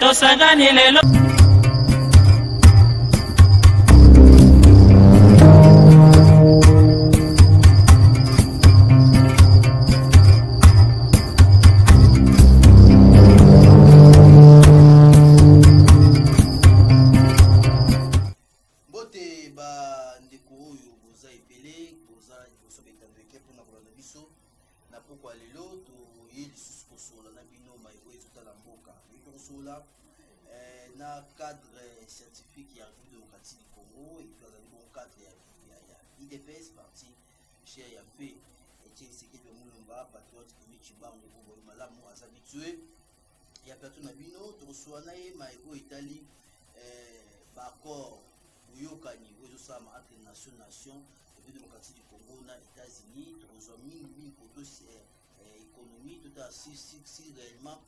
tosangani lelo. Na cadre scientifique il y a une démocratie du Congo et puis un bon cadre il y a IDPS parti chez YAP et c'est ce qui est Moulumba patriote qui Michibango pour malamu à s'habituer il y a plateau nabino to soanaye maiko Italie accord uyokani wezo sama entre nation et démocratie du Congo na États-Unis to zo mingi pour économie tout à si réellement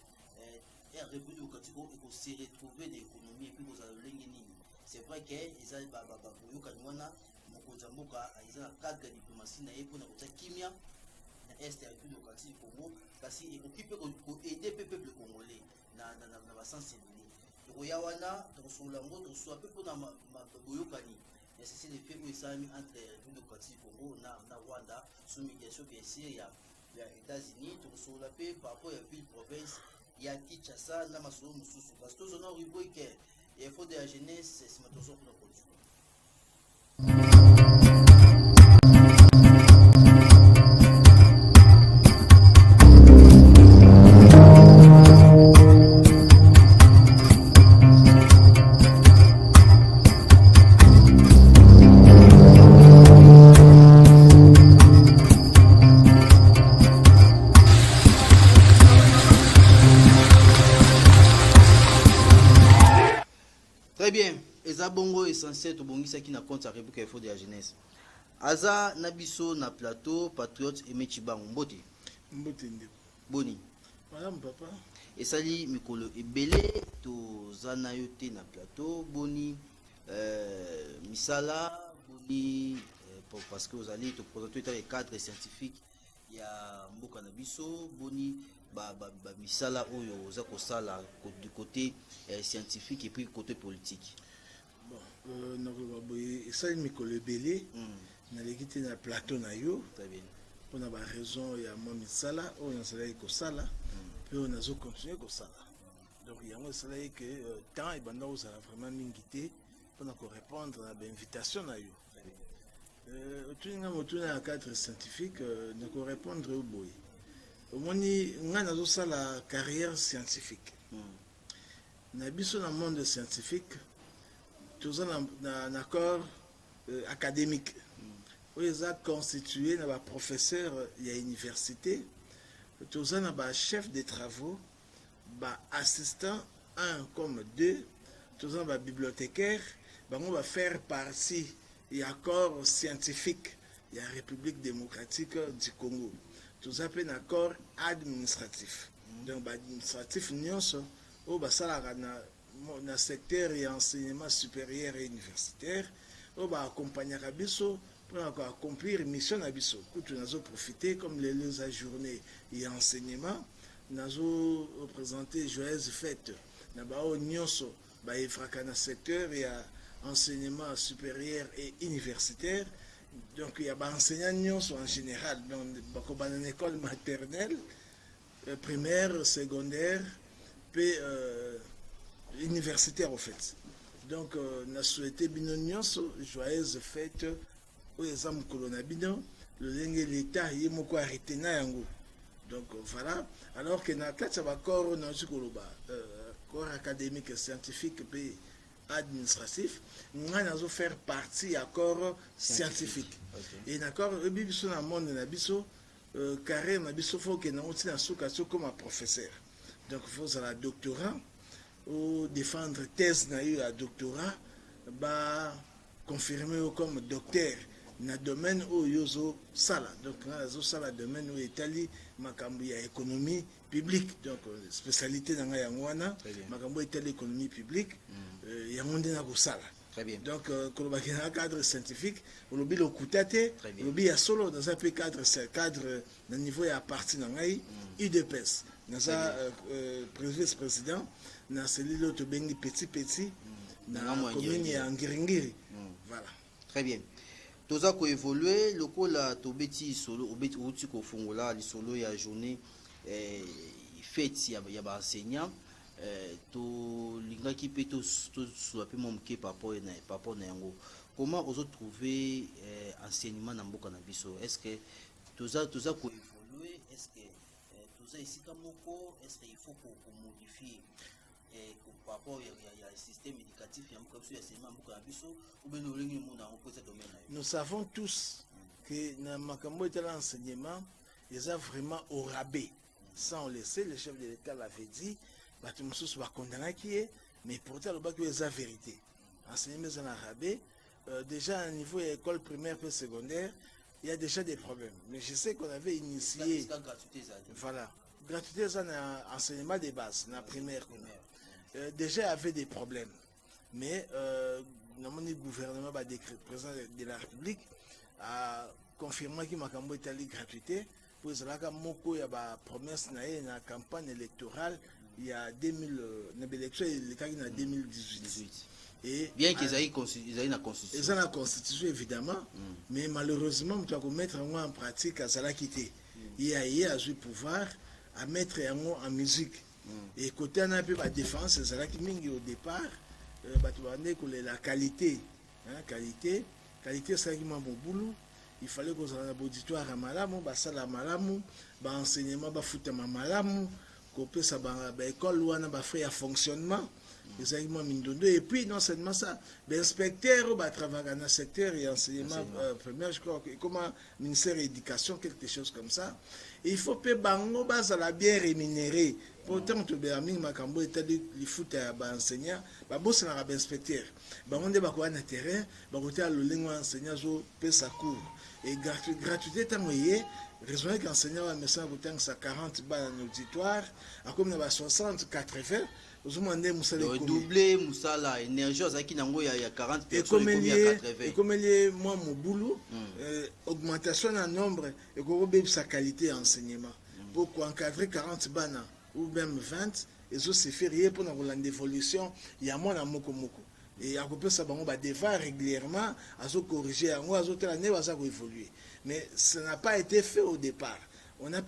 la République démocratique et s'est retrouvé des économies et puis vous avez l'ingénie. C'est vrai que ils ont bababoyo kanwana mokozamboka ils ont cadre de diplomatie na yepo na kota kimia na est ya République démocratique du Congo parce qu'il occupe pour aider le peuple congolais na sens civil. Donc yawana donc sur lango donc soit peu pour na boyo kani c'est le fait où ils sont entre République démocratique du Congo na Rwanda sous médiation bien sûr il y a États-Unis donc sur la paix par rapport à ville province il y a Kinshasa na masolo mususu parce que nous avons riboy que il faut de la jeunesse c'est matozo pour produire. Très bien, eza bongo essentiel to bongisa ki na compte ya République de la jeunesse. Aza nabiso na plateau patriote Aimé Chibango mbote. Mbote ndi. Boni. Madame papa. Esali mikolo ebele to zana yote na plateau boni misala boni parce que vous allez te présenter les cadres scientifiques ya mboka na biso boni ba misala oyo za ko sala du côté scientifique et puis côté politique. Bon na boye esali mikolo ebele na lekite na plateau na yo. Très bien. On a ba raison ya mo misala oyo na sala ko sala puis on a zo continuer ko sala. Donc il y a un sala que temps et banda où ça a vraiment mingité pour na ko répondre à l'invitation na yo. Tu n'as pas un cadre scientifique na ko répondre au boy. Moni ngana zo sala carrière scientifique. Na biso na monde scientifique tous un accord académique. Ils ont constitué un professeur à l'université, tous un chef de travaux, assistant 1 comme 2, tous un bibliothécaire, on va faire partie de l'accord scientifique de la République démocratique du Congo. Tous un accord administratif. Donc administratif nous dans le secteur et enseignement supérieur et universitaire, on va accompagner Abisso pour accomplir mission Abisso. Nous avons profité comme les journées et enseignement, nous avons présenté joyeuse fête. Nous avons dans le secteur et enseignement supérieur et universitaire. Donc il y a des enseignants en général, dans une école maternelle, primaire, secondaire, puis universitaire en fait. Donc on a souhaité binonion joyeuse fête aux examens colonabino le l'État y moko arrêté na yango. Donc voilà, alors que na kati ba corps na jikoloba corps académique scientifique et administratif, nous allons faire partie à corps scientifique. Okay. Et d'accord, biso na monde na biso carré na biso faut que na oti na suka comme un professeur. Donc il faut un doctorat ou défendre thèse na eu à doctorat confirmer comme docteur na domaine où yozo sala. Donc na zo sala domaine où Italie makambo ya économie publique. Donc spécialité na ngwana makambo Italie économie publique ya monde na ko sala. Très bien. Donc quand on a un cadre scientifique, on oublie le coutate, on oublie à solo dans un peu cadre na niveau ya partie na ngai IDPS. naza vice-président na selile oyo tobengi petit na commune ya Ngiringiri. Voilà. Très bien. Toza ko évoluer lokola tobeti solo obeti ko fungola li solo ya journée fête ya ba enseignant to lingaki pe to soit pe momke papa na yango. Comment vous trouver enseignement na mboka na biso? Est-ce que toza ko évoluer? Est-ce que toza ici kamoko? Est-ce qu'il faut qu'on modifie par rapport au système éducatif nous savons tous que dans Makambo et l'enseignement, ils ont vraiment au rabais. Sans laisser, le chef de l'État l'avait dit, tout le monde va condamner qui est, mais pourtant, le bac est la vérité. Enseignement en rabais, déjà à niveau école primaire et secondaire, il y a déjà des problèmes. Mais je sais qu'on avait initié. Voilà. Gratuité, c'est un enseignement de base, dans la primaire. Déjà, il y avait des problèmes. Mais le gouvernement, le président de la République, a confirmé qu'il y a une gratuité. Pour cela, il y a une promesse dans la campagne électorale. Il y a 2018. Et bien qu'ils aient une constitution. Ils ont la constitution, évidemment. Mais malheureusement, on doit mettre en pratique à Zala Kité. Il y a eu pouvoir à mettre en musique. Et côté on a un peu la défense, c'est là qui mingi au départ, la qualité, qualité c'est qui m'a bon boulot. Il fallait qu'on ait un auditoire à Malamu, basala à Malamu, enseignement, foot à Malamu, qu'on puisse avoir école où on a fait un fonctionnement. Et puis non seulement ça, l'inspecteur va travailler dans le secteur et enseignement primaire, je crois que comme ministère de l'éducation, quelque chose comme ça. Et il faut que bango la bien rémunéré. Pourtant, tu as mis Makambo et les foot à enseignant, boss na inspecteur. On est bakwa na terrain, bakote a le lingua enseignant zo pe sa cours. Et gratuité tant raison que l'enseignant va me sentir que ça 40 balles en auditoire, à comme na 60 80. Doubler Moussala énergie qui n'a pas 40 personnes et comme il moi mon boulot augmentation en nombre et qu'on sa qualité enseignement pour encadrer 40 bana ou même 20 et ça c'est férié pour une évolution il y a moins à moko et à côté ça va devoir régulièrement à se corriger à moi à autres années va ça évoluer mais ça n'a pas été fait au départ. On a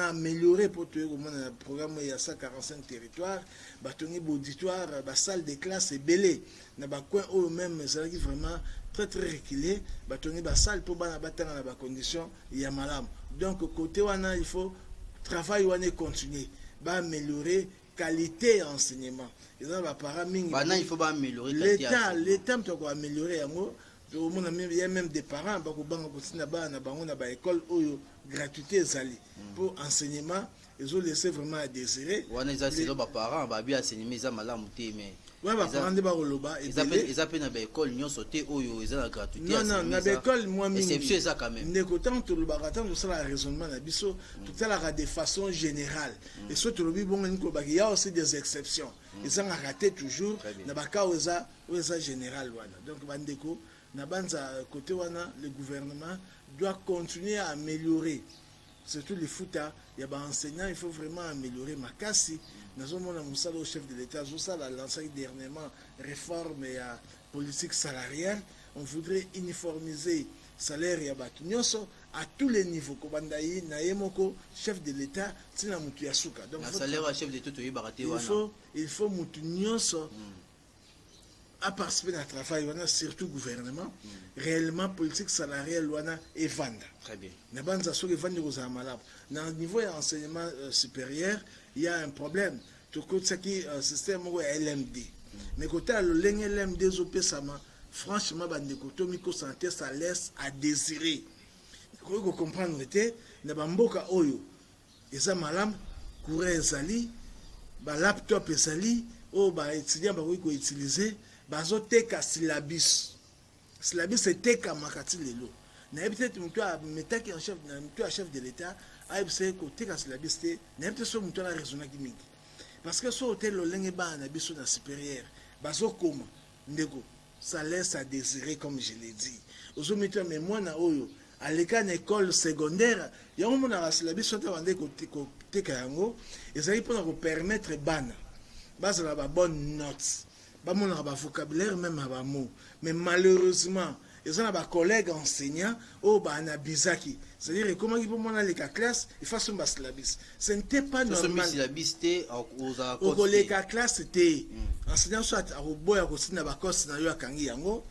amélioré pour tout le programme, il y a 145 territoires, il auditoire, salle de classe est belé. Dans les coins où même, c'est vraiment très reculé, il y a salle pour dans les conditions, il y a malade. Donc, côté il faut travailler, continuer, améliorer qualité enseignement. Il faut améliorer l'État doit améliorer. Il y a même des parents qui ont école gratuité pour enseignement. Ils ont laissé vraiment à désirer. Les parents ont enseignement, ils ont mal mais ils appellent à l'école, ils ont sauté, ils ont gratuité. Non, dans l'école, moi, c'est ça quand même. Nous avons raisonnement, tout à de façon générale. Et surtout, il y a aussi des exceptions. Ils ont raté toujours. Dans le cas où c'est général. Donc, côté le gouvernement doit continuer à améliorer. Surtout les foutas, il y a des enseignants, il faut vraiment améliorer. Makassi, nous avons au chef de l'État, nous avons lancé dernièrement réforme et politique salariale. On voudrait uniformiser le salaire à tous les niveaux. Chef de l'État, c'est la Moutouasuka. Donc, chef de il faut Moutounyonso. À participer à travail, on a surtout gouvernement, réellement politique salariale, on a et vendre. Très bien. Dans le niveau d'enseignement supérieur, il y a un problème. Tout ce qui est un système LMD. Mais côté le LMD, franchement, ça laisse à désirer. Il faut comprendre que les Bamboka Oyo, ils ont malam, courant ezali, laptop ezali, étudiant va utiliser. Bazo teka syllabus c'est teka makati lelo na peut-être mutu a metaki en chef na mutu a chef de l'État a c'est ko teka syllabus te na peut-être so mutu la raisonner mingi parce que so hôtel lolenge ba na biso na supérieur bazo koma ndeko ça laisse à désirer comme je l'ai dit ozo mettre mais moi na oyo à l'école école secondaire yango mona syllabus soit bande côté yango ezali pour nous permettre bana bazala ba bonne notes ba mona ba vocabulaire même ba mots mais malheureusement ils ont des collègues enseignants au banabizaki c'est-à-dire comment ils vont monter la classe il faut son syllabus ce n'était pas normal syllabus aux collègues à classe c'était enseignant soit à boya ko sina ba course na yo akangi yango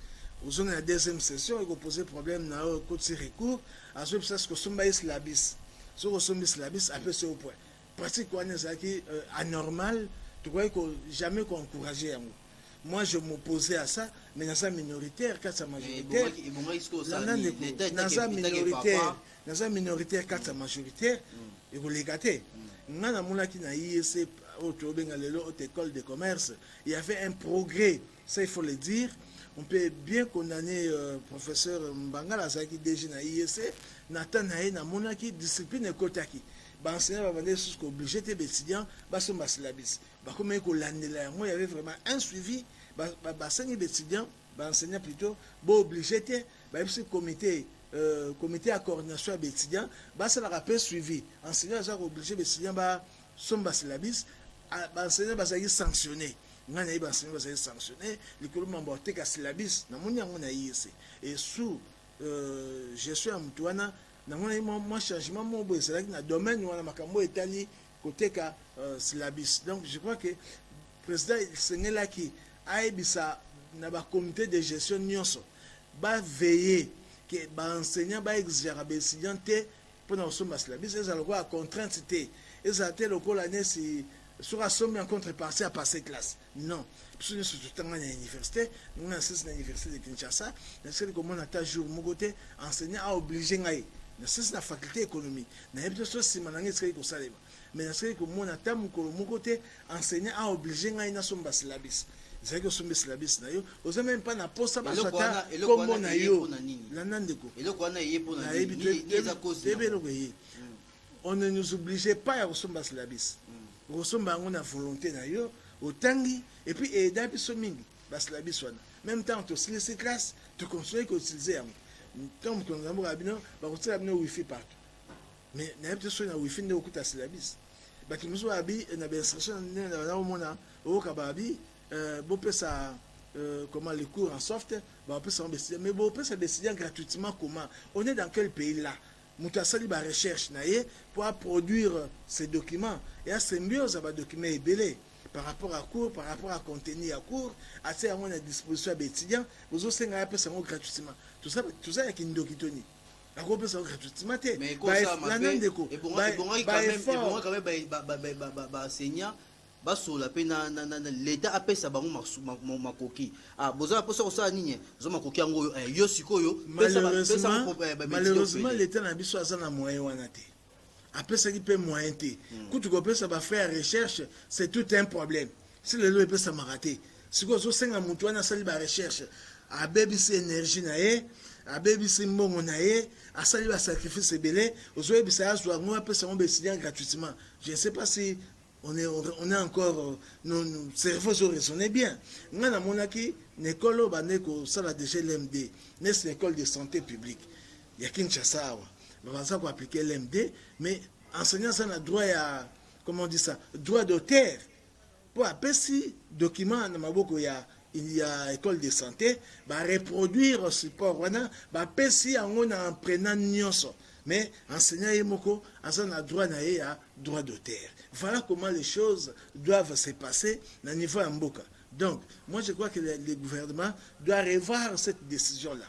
aux on la deuxième session il poser problème na côté recours à ce parce que son syllabus sur son syllabus après ce point pratique quoi n'est ça qui anormal tu crois que jamais qu'on encourager yango. Moi, je m'opposais à ça, mais dans sa minoritaire, quand sa majoritaire, dans sa minoritaire, quand sa majoritaire, il faut les gâter. Dans la moula qui n'a IEC, haute école de commerce, il y avait un progrès, ça il faut le dire. On peut bien condamner professeur Mbangala, ça qui déjà n'a IEC, Nathan Nae, na moula qui discipline kotaki. Enseignant va vendre ce qu'on obligé tes étudiants, bah son syllabus. Bah comme il y avait vraiment un suivi. Enseignant plutôt, obligé de comité à coordination des étudiants, ça la rappel suivi. Enseignant est obligé de étudiants son syllabus, enseignant va sanctionné. Enseignant va sanctionné, le club m'a porté qu'à syllabus, et sous gestion à Moutouana, moi changement mon beau, c'est là que dans le domaine où on a makambo étali côté qu'à syllabus. Donc je crois que le président c'est là qui aibisa na ba comité de gestion nyonso ba veiller que ba enseignant ba exigera ba étudiant pour na somba syllabus ez aloko a contrainte té ez até loko l'année si sur a somme en contrepartie à passer classe non parce que surtout dans l'université nous na c'est l'université de Kinshasa c'est comme on a ta jour mon côté enseignant a obligé ngai na c'est la faculté économie na hebto so si manangi c'est ko salema mais c'est que mon ata mon côté enseignant a obligé ngai na somba syllabus. C'est que son syllabus na yo oza même pas na posa ba sota comme na yo la nandeko eloko wana yé pour na eza cause on ne nous obligeait pas à ressomba syllabus ressomba on a volonté na yo otangi et puis et d'après so mingi ba syllabus wana même temps to ces classes tu conseilles que utiliser comme quand on a bino ba ko tsela bino wifi partout mais na peut so na wifi ndeko kuta syllabus ba kimuso abi na ba instruction na mona o kababi ça comment les cours en soft mais ça décider gratuitement comment on est dans quel pays là mutasali ba recherche naie pour produire ces documents et à symbiose va documents ébélés par rapport à cours par rapport à contenu à cours à ces à la disposition des étudiants vous aussi ngaya pesa gratuitement tout ça avec une dokitoni la groupe ça gratuitement mais quoi ça ma et bon quand même enseignant basola pe na l'état apesa bango makoki boza posa ko sa nini zo makoki yango yo sikoyo malheureusement l'état na biso azana moyen wana te apesa ki pe moyen te kutu ko pesa ba faire recherche c'est tout un problème si le lo pesa maraté siko zo senga mutu wana sali ba recherche a bebisi énergie na ye a bebisi mbongo na ye a sali ba sacrifice belé ozo ebisa azo ngo apesa ngo étudiant gratuitement je ne sais pas si on est encore nos cerveaux ont raisonné bien. On a monaki l'école au baneko ça la déjà l'MD, n'est l'école de santé publique. Il y a Kinshasa, on va ça pour appliquer l'MD, mais enseignant ça a droit à comment on dit ça, droit d'auteur pour appeler si document dans maboko il y a école de santé, va reproduire support wana, va pesi en prenant nyonso. Mais enseignant Yemoko, a droit à droit d'auteur. Voilà comment les choses doivent se passer au niveau Mboka. Donc, moi je crois que le gouvernement doit revoir cette décision-là.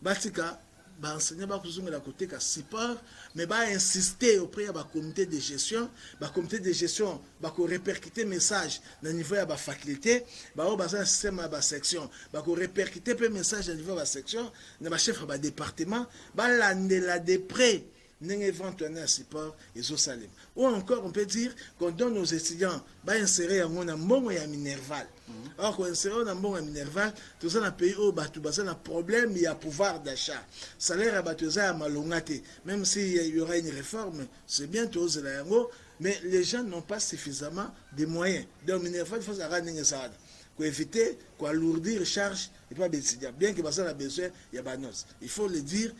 Batika, enseignant va côté de support, mais va insister auprès de la comité de gestion. Le comité de gestion va répercuter le message au niveau de la faculté, va un système de la section, va répercuter le message au niveau de la section, dans le chef de département, va l'annuler de près. Un support et Salem. Ou encore, on peut dire qu'on donne aux étudiants insérer un bon et un minerval. Or, qu'on insère un bon et un minerval, tout ça dans le pays où il y a un problème, il y a pouvoir d'achat. Salaire à Batuza à Malongate, même s'il y aura une réforme, c'est bientôt, mais les gens n'ont pas suffisamment de moyens. Donc, minerval, il faut ça. pour éviter alourdir charge et pas étudiants. Bien que ça a besoin, il y a des notes. Il faut le dire,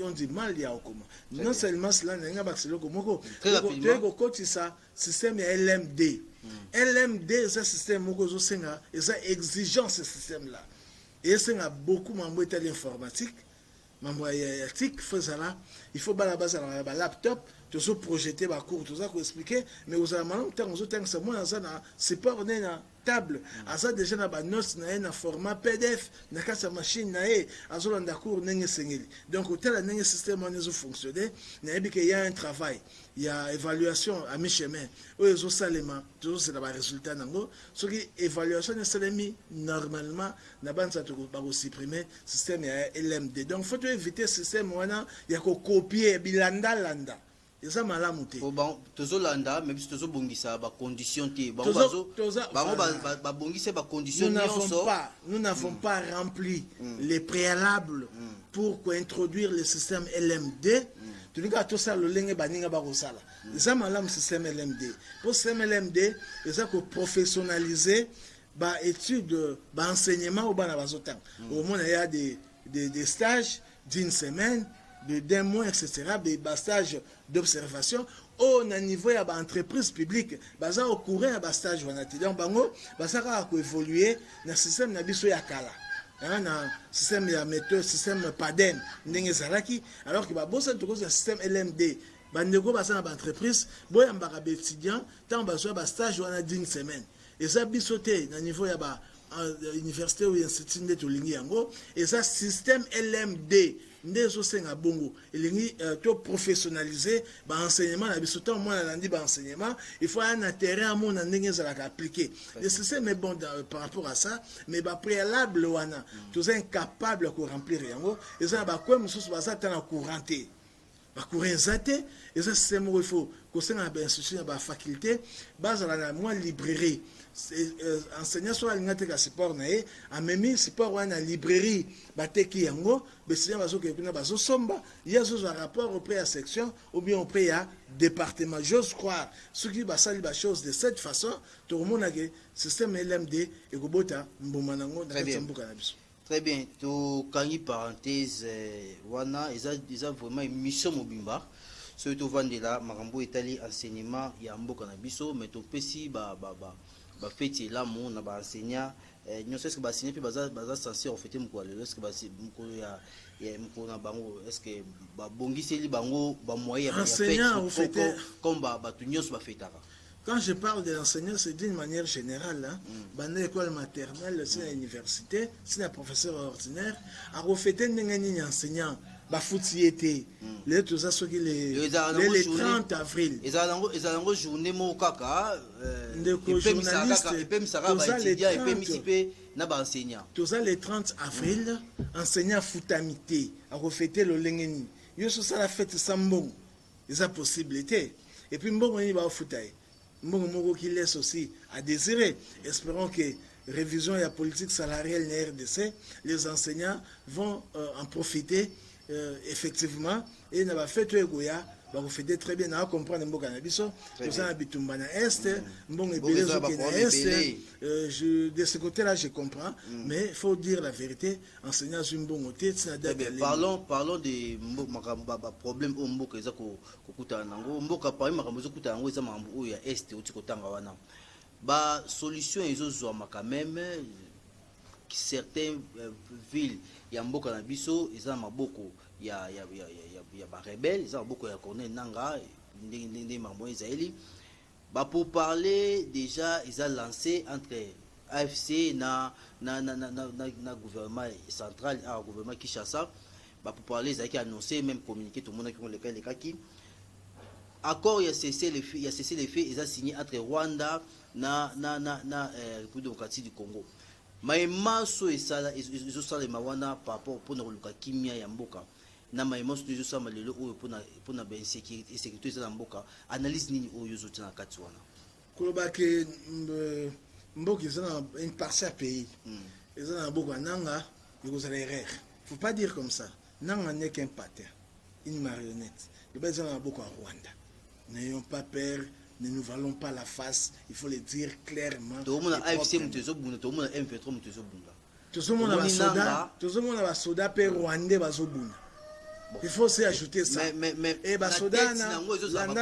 on dit mal, il y a au comment. Non seulement cela, il y a très rapidement. ça système LMD. LMD, c'est un système et ça exigence ce système-là. Et c'est beaucoup de l'informatique. Il faut la base à la laptop, tu as projeté ma cours, tout ça pour expliquer, mais vous avez c'est pas une table. À ça déjà na notes na format PDF, na sa machine na azolanda cours nenge sengeli. Donc au tel nenge système on est fonctionner, na il y a un travail, il y a évaluation à mi-chemin. Ou les salema, toujours c'est le résultat nango. Ce qui évaluation est salemi normalement na ban ça to ba supprimer système LMD. Donc faut éviter système wana ya ko copier bilanda landa. Ça malamu te. Bon, tozolanda même si tozobongisa ba condition te. Ba bongisa ba condition nous n'avons pas rempli les préalables pour introduire le système LMD. Tu dis que tout ça le lenge baninga ba rosala. Ça malamu système LMD. Pour système LMD, ça ko professionnaliser ba études ba enseignement au bana bazotam. Au moins il y a des stages d'une semaine, d'un mois, etc., des stages d'observation. Au niveau de l'entreprise publique, baza au courant de stage donc bango baza ka évoluer dans le système nabiso ya kala. Dans le système ya méthode, système PADEM ndenge zalaki, alors que ba bossa to ko système LMD. Bandeko baza na entreprise, boya mbaka ba étudiant, tant bazo ba stage wana d'une semaine. Et ça bisoté na niveau ya ba université ou institut de tolingi yango, et ça système LMD. Ndezo senga bongo elingi to professionnaliser ba enseignement na biso tant moi na ndi ba enseignement il faut un terrain à mon ndenge za la appliquer le système est bon par rapport à ça mais ba préalable wana tous incapables de remplir yango et ça ba quoi mususu ba ça na couranté ba couranté et ça système il faut que senga ba institution ba faculté base na moi librairie enseignant soit l'ingate ka support na e amemi support wana librairie bateki yango besinya bazo ke kuna bazo somba yazo za rapport auprès à section ou bien auprès à département. J'ose croire ce qui va sali ba chose de cette façon tout le monde que système LMD et gobota mboma nango na tsambuka na biso. Très bien, to kangi parenthèse wana isa vraiment une mission mobimba. Ce to vandela makambo etali enseignement ya mboka na biso mais to pesi ba feti là mon na ba enseignant nous est-ce que ba enseigner puis baza censé en fait mko lelo est-ce que ba mko ya mko na bango est-ce que ba bongiseli bango ba moyen ya enseignant en fait comme ba tu nyos ba fetaka. Quand je parle de l'enseignant, c'est d'une manière générale. Dans l'école maternelle, c'est l'université, c'est un professeur ordinaire. À refléter un enseignant, les 30 avril. Ils ont journée mon kaka. Tous les 30 avril, enseignant foutamité, à refléter le lengeni. Yo ça la fête sambon. Ils ont possibilité. Et puis mbongo ni ba foutaye. Mbongo qui laisse aussi à désirer. Espérons que révision et la politique salariale de RDC, les enseignants vont en profiter effectivement et n'a pas fait tout goya va vous fêter très bien à comprendre mboka na biso nous en bitumba na est mbongo ebelezo ke na est de ce côté là je comprends mais il faut dire la vérité enseignant zumbongo te tina date. Parlons de mboka problème au mboka eza ko kuta nango mboka pa makambo zo kuta nango eza makambo ya est uti kotanga wana ba solution ezo quand même certaines villes ya mboka na biso eza maboko ya ba rebelle eza maboko ya Corneille Nangaa ndenge mambo ezali ba pour parler déjà ils ont lancé entre AFC na gouvernement central à gouvernement Kinshasa ba pour parler ils ont annoncé même communiqué tout le monde qui ont les cas qui accord il y a cessé les faits ils ont signé entre Rwanda na République démocratique du Congo. Maïmaso et ça ils ont ça les mawana par rapport pour nous le kimia ya mboka na maïmaso ils ont ça malelo pour na ben sécurité za mboka analyse nini oyo zo tina kati wana koloba ke mboka ils ont une partie pays ils ont mboka nanga ils ont erreur faut pas dire comme ça nanga n'est qu'un pater une marionnette les gens ont beaucoup à Rwanda n'ayons pas peur ne nous valons pas la face, il faut le dire clairement. Tout le monde a AFC, tout le monde a M23, tout le monde a un soldat rwandais bazobuna. Il faut aussi ajouter ça. Et basoda na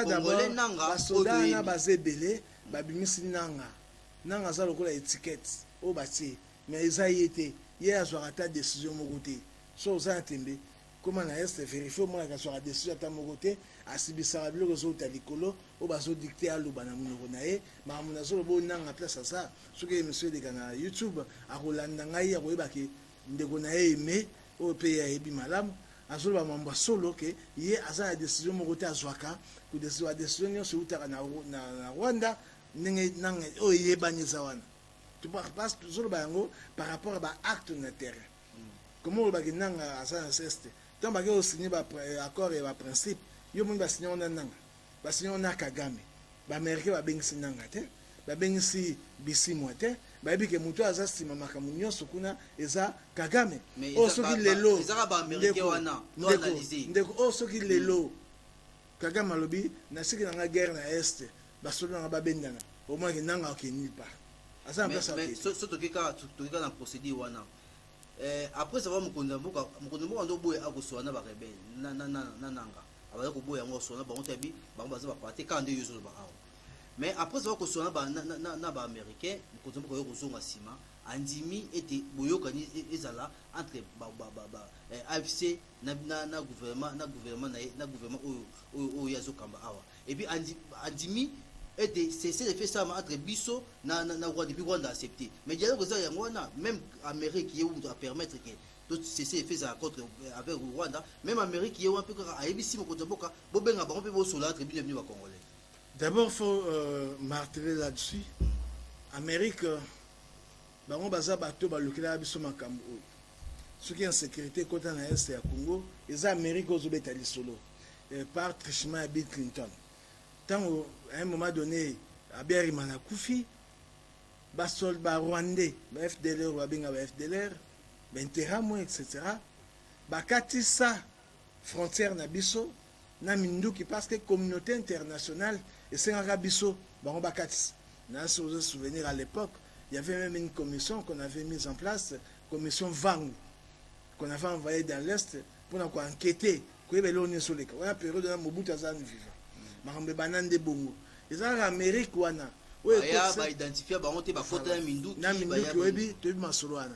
d'abord basoda na bazebele babimisi nanga. Nanga za lokola étiquette o bati mais eza yete ye azwa ta décision mo côté. So za tembe comment na est vérifier mo la soit décision ta mo côté asibisa biloko zo ta likolo o bazo dicter aluba na munoko na ye ma muna zo bo nanga place ça ce que monsieur de kana YouTube a rolanda ngai ya koyeba ke ndeko na ye me o pe ya ebi malamu azolo ba mambo solo ke ye aza na décision mo côté azwaka ku décision nyonso utaka na Rwanda ndenge nanga o ye banyeza wana tu parce que zolo ba yango par rapport à acte na terrain comment ba kinanga aza na ceste tant ba ke signer ba accord et ba principe yo mun ba signer on nanga ba signer on Kagame ba américain ba bengisi nanga te ba bengisi bisimo te ba bi ke muto aza sima makamu nyonso kuna eza Kagame o soki lelo ezaka ba américain wana no analyser ndeko o soki lelo Kagame alobi na siki nanga guerre na est ba solo na ba bendana au moins que nanga okeni pas asa mpesa mais so tokika na procédure wana après ça va mukonda mboka ndo boye akoswana ba rebelle na nanga abaya ko boye ngo sona ba ontabi ba baza ba parti quand deux jours ba awo mais après ça va koswana ba na ba américain mukonda mboka yo kozonga sima andimi ete boyokani ezala entre ba AFC na gouvernement oyo yazokamba awa et puis andimi et c'est le fait ça entre biso na Rwanda depuis Rwanda accepté mais dialogue ça yango na même Amérique qui doit permettre que tout cesser le fait ça contre avec Rwanda même Amérique qui est un peu a ebisi mo kotoboka bo benga ba bo sola tribune venu ba congolais. D'abord faut marteler là-dessus Amérique bango baza bato balukela biso makambo oyo soki en sécurité côté na est ya Congo eza Amérique ozobeta lisolo par trichement à Bill Clinton. Tant à un moment donné, à Berimana Koufi, Basolba Rwandais, FDLR, Wabinga FDLR, Benteramo, etc. Bakatissa, frontière Nabiso, Naminduki, parce que la communauté internationale, et c'est un rabiso, Baron Bakatis. Si vous vous souvenez à l'époque, il y avait même une commission qu'on avait mise en place, commission Vang, qu'on avait envoyée dans l'Est pour enquêter. On a une période de Mobutu Azan vivant. Marambe banande bongo ezala Amérique wana oya ba identifier ba onte ba kota minduki na minduki webi to masolo wana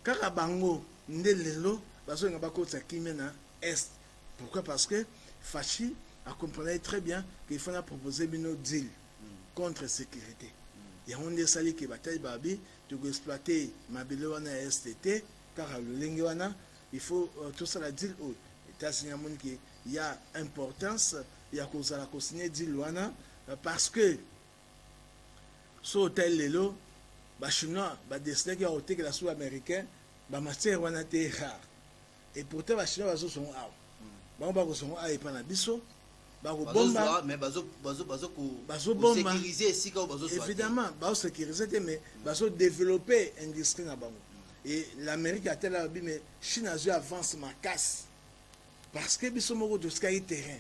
kaka bango ndelelo bazonga bakota kimé na est pourquoi parce que Fachi a compris très bien qu'il faut proposer une deal contre sécurité et on est sali que bataille babi de exploiter mabele wana STT car le lingue wana il faut tout ça la deal au États-Unis il y a importance il y a cause à la consigner dit Luana parce que ce hôtel lelo ba chinois ba destiné qui a hôtel que la sous américain ba matière wana te rare et pourtant ba chinois bazo sont a ba sont a et pas na biso ba ko bomba mais bazo bomba sécuriser ici quand bazo évidemment ba sécuriser mais bazo développer industrie na bango et l'Amérique a tel abi mais Chine a eu avance ma casse parce que biso moko de sky terrain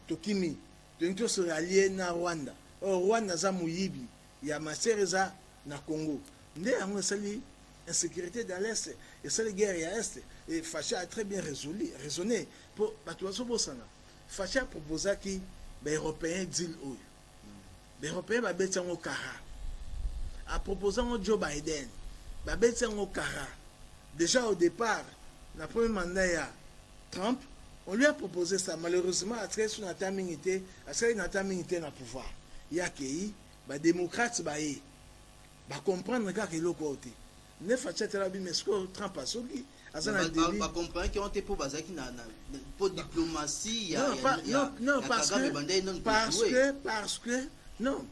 Tokimi, donc se rallier na Rwanda. Rwanda za muyibi, ya masereza na Congo. Ndé a sali insécurité dans l'Est et c'est la guerre à l'Est. Et Facha a très bien raisonné. Pour Batuaso Bosana. Facha proposa qui les Européens deal eux. Les Européens va mettre en Kara. A proposant Joe Biden, va mettre en Kara. Déjà au départ, la première mandat il y a Trump. On lui a proposé ça. Malheureusement, à travers son atamingité, à travers une atamingité dans le pouvoir, il y a qui, les démocrates, ils comprennent qu'il y a côté. Ne faites pas mais ce que Trump a sauvé. Ils comprennent qu'ils ont été pour diplomatie. Non, parce que, non.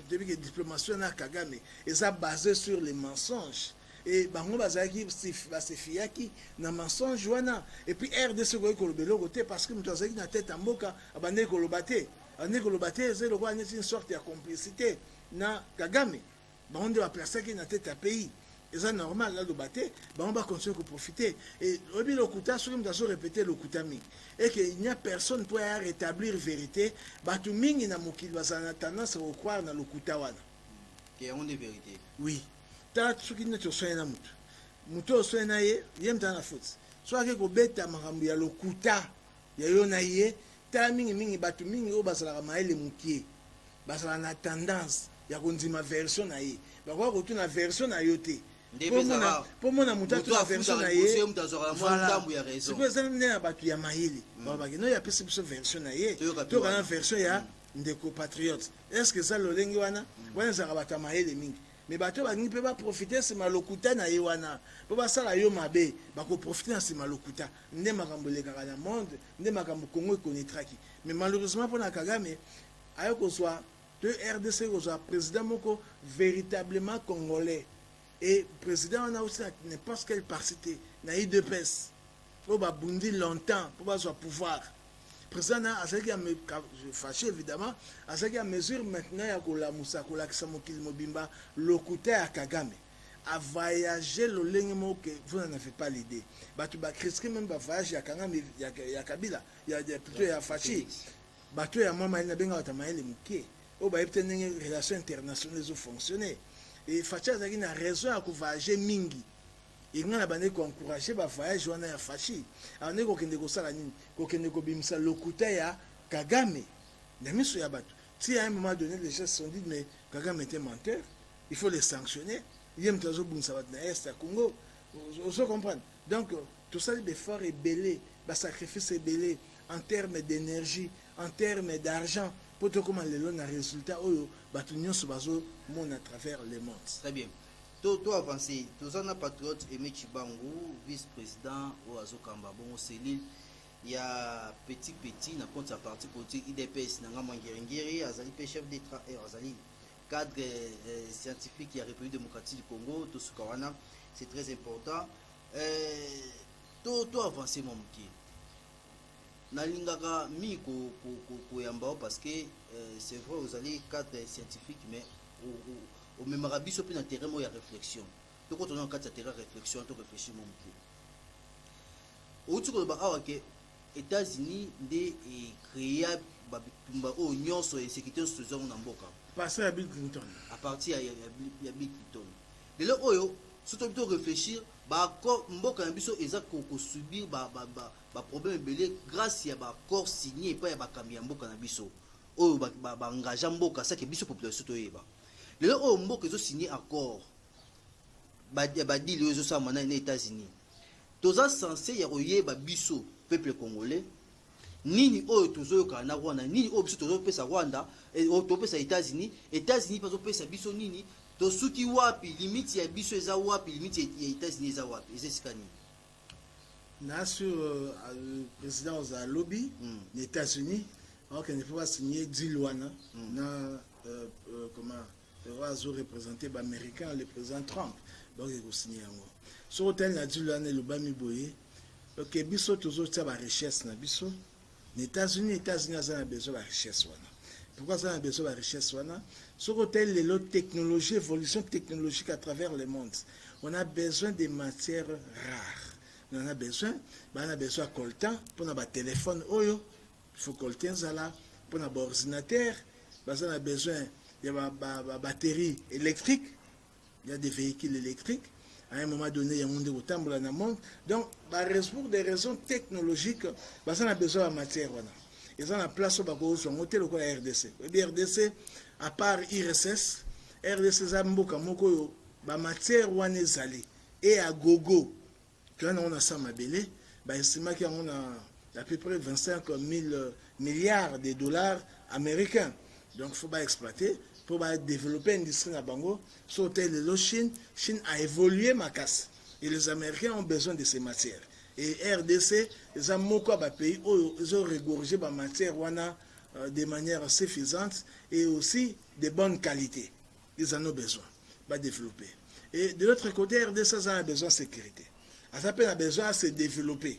Depuis que la diplomatie à Kagame est basée sur les mensonges. Et bango bazaki basifiaki na mensonge wana et puis RDC ko kolobelo côté parce que mutazaki na tête en mboka abande kolobate c'est une sorte de complicité na Kagame bango de placer qui na tête à pays Et ça normal, là, le bâté, on va continuer à profiter. Et le Lokuta, ce que nous avons répété, le Lokuta Ming. Et qu'il n'y a personne pour rétablir la vérité. Batu Ming, il y a tendance à croire dans le Lokuta Wana. Qui est une vérité. Oui. Tant que tu n'es pas soigné na mutu. Mutu soigné, il y a un faute. Soit que vous bêta marambu ya Lokuta, il y a un aïe, tant mingi batu mingi au basala maïle mukie. Basala na tendance, il y a une version aïe. Bakwa ko tuna version ayote. Pour mon amuta tu la version aïe. Voilà. C'est que ça n'est pas batu ya maïle. Babaki no ya pesi version aïe. To kana version ya ndeko patriote. Est-ce que ça le lengi wana? Wana za bata maïle mingi. Mais bato bangi peut pas profiter c'est malokuta na yewana po ba sala yo mabe ba ko profiter na c'est malokuta nde makambo le kaka na monde nde makambo Congo konetraki mais malheureusement pour na Kagame ayo ko soit de RDC ko soit président moko véritablement congolais et président on a aussi n'importe quelle partie na IDPS po ba bundi longtemps pour ba soit pouvoir président a ce qui a me fâché évidemment à ce qui a mesure maintenant ya kola musa kola kisamokili mobimba Lokuta à Kagame a voyager le lengemo que vous n'en avez pas l'idée batu ba critiquer même ba voyage ya Kagame ya Kabila ya plutôt ya Fachi batu ya mama ina benga watamaele muke o ba yepte ndenge relations internationales zo fonctionner et Fachi a na raison à voyager mingi il y a des encourager ba voyage wana ya Fachi ane ko kende ko sala nini ko kende ko bimisa Lokuta ya Kagame na miso ya batu si à un moment donné les gens se sont dit mais Kagame était menteur il faut les sanctionner il y a mtazo bimisa bat na est à Congo vous comprenez donc tout ça d'effort est belé ba sacrifice est belé en termes d'énergie en termes d'argent pour tout comment les lois résultat oyo batu nyonso bazo mon à travers le monde. Très bien. Tout avancé, tous en patriote Aimé Chibangu, vice-président au Azokamba, bon cellule, il y a petit na compte sa partie politique IDPS Nanga Mangirengiri, Azali chef d'État et Azali cadre scientifique qui a République démocratique du Congo, tout ce qu'on a, c'est très important. Tout avancé mon petit. Nalingaka mi ko yamba parce que c'est vrai vous allez cadre scientifique mais au même rabiso puis dans terrain moi il y a réflexion donc quand on a un cadre terrain réflexion to réfléchir mon pied au tout ko ba awake États-Unis de créer ba tumba o nyonso et sécurité social na mboka passer à Bill Clinton à partir ya Bill Clinton de là oyo surtout to réfléchir ba accord mboka na biso eza ko subir ba problème belé grâce ya ba accord signé pas ya ba kambi ya mboka na biso oyo ba engagement mboka ça que biso population to yeba le oyo mboka ezo signé accord ba deal ezo sa mana na États-Unis toza censé ya koyeba biso peuple congolais nini oyo tozoyoka na Rwanda nini oyo biso tozopesa Rwanda et topesa États-Unis pazo pesa biso nini tosuki wapi limite ya biso eza wapi limite ya États-Unis eza wapi ezesikani na sur le président aux lobby des États-Unis alors qu'il ne faut pas signer deal wana na comment oiseau représenté par l'Américain, le président Trump. Donc, il faut signer un mot. Sur le la dit le Bami Boye, que biso toujours ça la richesse na biso. Les États-Unis ont besoin de la richesse. Pourquoi ça a besoin de la richesse? Sur le lot technologie, évolution technologique à travers le monde, on a besoin de matières rares. On a besoin de coltan pour notre téléphone. Il faut coltan pour notre ordinateur. On a besoin il y a des batteries électriques, il y a des véhicules électriques. À un moment donné, il y a un monde au dans le monde. Donc, pour des raisons technologiques, on a besoin de matière. Ils ont la place au hôtel au RDC. Le RDC, à part IRSS, RDC a beaucoup de matière et à gogo. Quand on a ça, il y a à peu près 25 000 milliards de dollars américains. Donc, il faut pas exploiter pour développer l'industrie à Bango. Sauter le Chine a évolué ma casse. Et les Américains ont besoin de ces matières. Et RDC, ils ont beaucoup de pays où ils ont regorgé ma matière de manière suffisante et aussi de bonne qualité. Ils en ont besoin de développer. Et de l'autre côté, RDC a besoin de sécurité. Ça a besoin de se développer.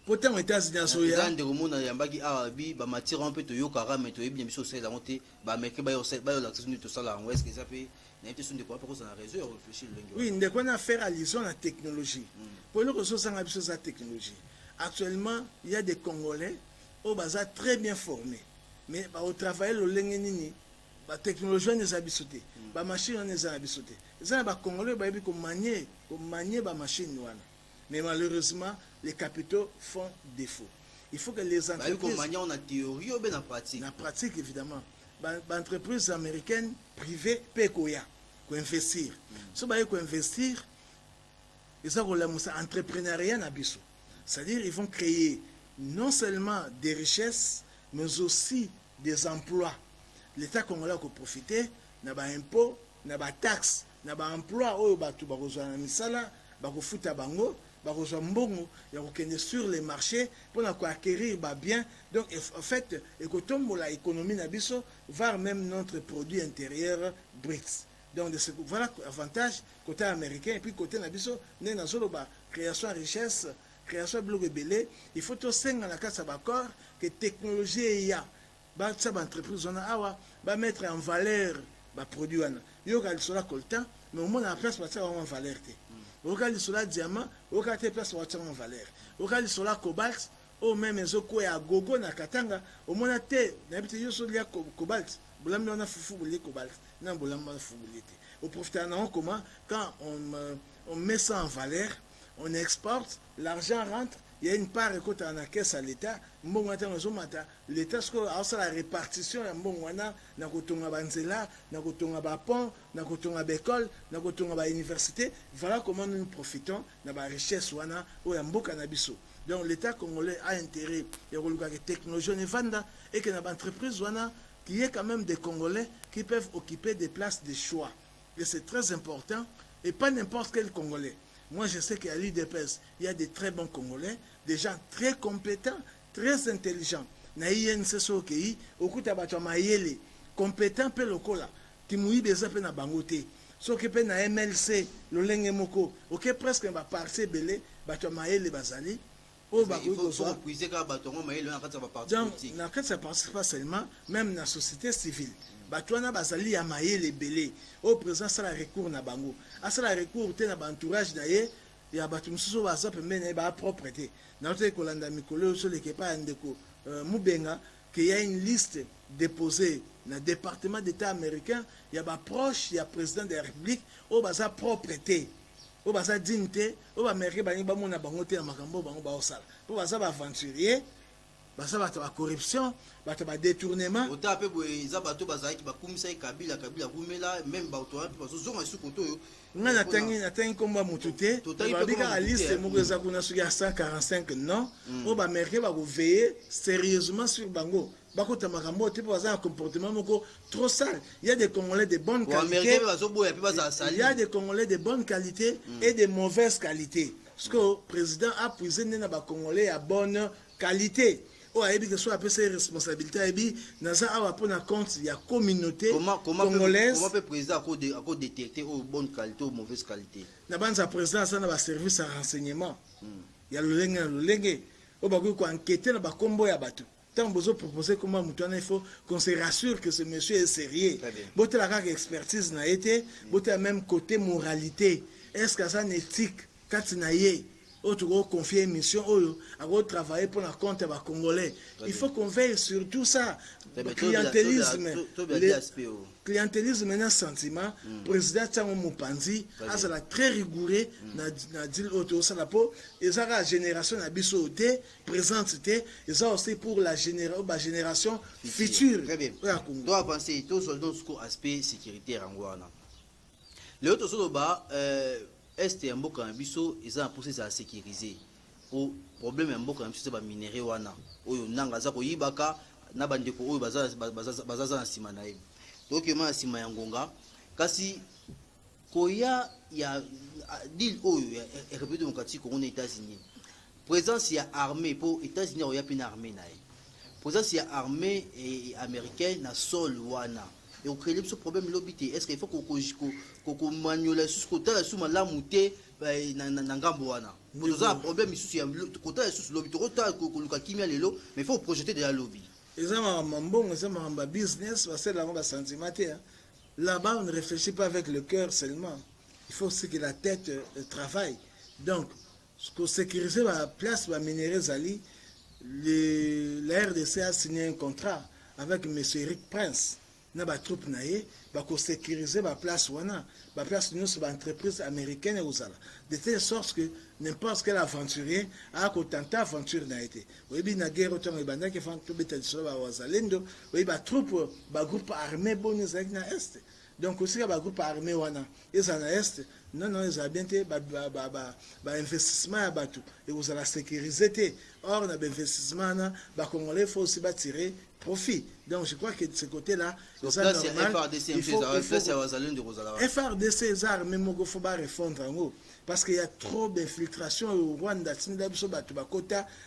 pourtant aux États-Unis à soya Zande remona yambaki arabi ba matière un peu to yokara mais to yebi biso c'est la monté ba meke ba yo l'accès to sala en ouest que ça fait na été son de quoi pour ça na réseau réfléchir le oui ndé qu'on a faire allusion à la technologie pour le ressources en biso sa technologie actuellement il y a des Congolais au bazar très bien formés mais au travail le lenge nini ba technologie ne zabisoté ba machine ne zabisoté ça ba Congolais ba bi ko manier ba machine wana mais malheureusement les capitaux font défaut. Il faut que les entreprises on a théorie ou bien en pratique. En pratique évidemment. Entreprises américaines privées peuvent investir. Si vous investir, ils ont entrepreneuriat na biso. C'est-à-dire ils vont créer non seulement des richesses mais aussi des emplois. L'État congolais peut profiter na ba impôt, na ba taxes, na ba emploi oyo batu ba kozwa na misala, ba ko futa bango. Il y a sur les marchés pour acquérir bien. Donc, en fait, l'économie nabiso va même notre produit intérieur BRICS. Donc, voilà l'avantage côté américain et puis côté nabiso, création de richesse, création de blocs belé. Il faut aussi dans la case d'accord que technologie y a. Entreprise va mettre en valeur les produits. Il y a le coltan, mais au moins la place va avoir en valeur. Okali sola diamant, okate place wacha en valeur. Okali sola cobalt, o même ezoko ya gogo na katanga, au mona te, na bité yo solia cobalt, bolam na fufu bolé cobalt, na bolam na fufu bolé. Au profiter na comment quand on met ça en valeur, on exporte, l'argent rentre, il y a une part écoute en la caisse à l'État, l'État a la répartition na kotonga banzela, na kotonga ba pont, na kotonga ba école, na kotonga ba université. Voilà comment nous profitons de la richesse wana o ya mboka na biso. Donc l'État congolais a intérêt ya koluka que technologie ne vanda et que na ba entreprise wana qu'il y ait quand même des Congolais qui peuvent occuper des places de choix. Et c'est très important et pas n'importe quel Congolais. Moi, je sais qu'à l'IDPS, il y a des très bons Congolais, des gens très compétents, très intelligents. Na INCSOKI, okuta bato mayele, compétents pe lokola, qui mouille des appels na bangote. So que pe na MLC, le lenge moko, ok presque ba parti belé, bato mayele bazali. Il faut puiser quand bato mayele na kata ba parti politique. Na kata participe pas seulement, même na société civile. Batouana bazali ya mayele belé au présent ça la recours na bango ça la recours te na entourage d'ailleurs ya batu mususu baza pembeni ba propreté na te kolanda mikolo so leke pa ndeko mubenga que y a une liste déposée na département d'état américain ya ba proche ya président de la république au baza propreté au baza dignité au ba mérite ba ba mona bango te na makambo bango ba osala po baza ba aventurier baza bato ba corruption bato ba détournement ota pe boeza bato bazaki bakumisa kabila kumela même bato pe bazozonga su koto yo nga natangi komba mutu te babika la liste moko eza kuna soki ya 145 non o baaméricain bakoveille sérieusement sur bango bakota makambo te po baza na comportement moko trop sale. Il y a des Congolais de bonne qualité, il y a des Congolais de bonne qualité et de mauvaise qualité, parce que le président a puisé dans les Congolais à bonne qualité. Oh, il y a soit ses responsabilités, il y a un compte, il y a communauté congolaise. Comment peut le président détecter bonne qualité ou mauvaise qualité? Il y a un président qui a un service à renseignement. Il y a le lengue. Il y a enquêter dans le combo. Tant que vous proposez comment il faut qu'on se rassure que ce monsieur est sérieux. Il y a une expertise, il y a même côté moralité. Est-ce que ça une éthique? Quand il y a autre confier une mission, à travailler pour la compte des Congolais. Il faut qu'on veille sur tout ça. Le clientélisme est un sentiment. Le président Tsango Mupanzi a très rigoureux dans dit auto salapo. Ils ont la génération abisoté présente ils ont aussi pour la génération future. Très bien. Doit avancer tout sur notre aspect sécuritaire en Guana. Le autre sur le bas est un mboka biso ils ont un processus à sécuriser. Au problème un mboka biso c'est ba minerai wana. Oyo nanga za ko yibaka na bandeko oyo bazaza na sima na ye. Donc ma sima ya ngonga kasi koya ya deal oyo ya République démocratique Congo na États-Unis. Présence ya armée pour États-Unis oya pina armée na ye. Présence ya armée américaine na sol wana. et au créer ce problème lobby. Est-ce qu'il faut qu'on manuel sous côté sous malamu te na ngambo wana. Pour ça problème ici côté sous lobby to côté ko luka kimia lelo mais il faut projeter de la lobby. Et ça mambongo ça mamba business parce que là on va sentiment là-bas on ne réfléchit pas avec le cœur seulement. Il faut aussi que la tête travaille. Donc pour sécuriser la place va minerais Zali, la RDC a signé un contrat avec M. Eric Prince. Na ba troupe naé ba ko sécuriser ba place wana ba place nous sur entreprise américaine aux ala de telle sorte que n'importe quel aventurier a ko tenter aventure na été oui bi na guerre autant e banda ke fan to beta sur ba wazalendo oui ba troupe ba groupe armé bonus avec na est donc aussi ba groupe armé wana ils en est non ils ont bien été ba investissement à bateau et vous allez sécuriser or na investissement na ba congolais faut aussi tirer profit. Donc je crois que de ce côté-là, FRDC, FRDC, même il faut répondre en haut. Parce qu'il y a trop d'infiltration au Rwanda, dans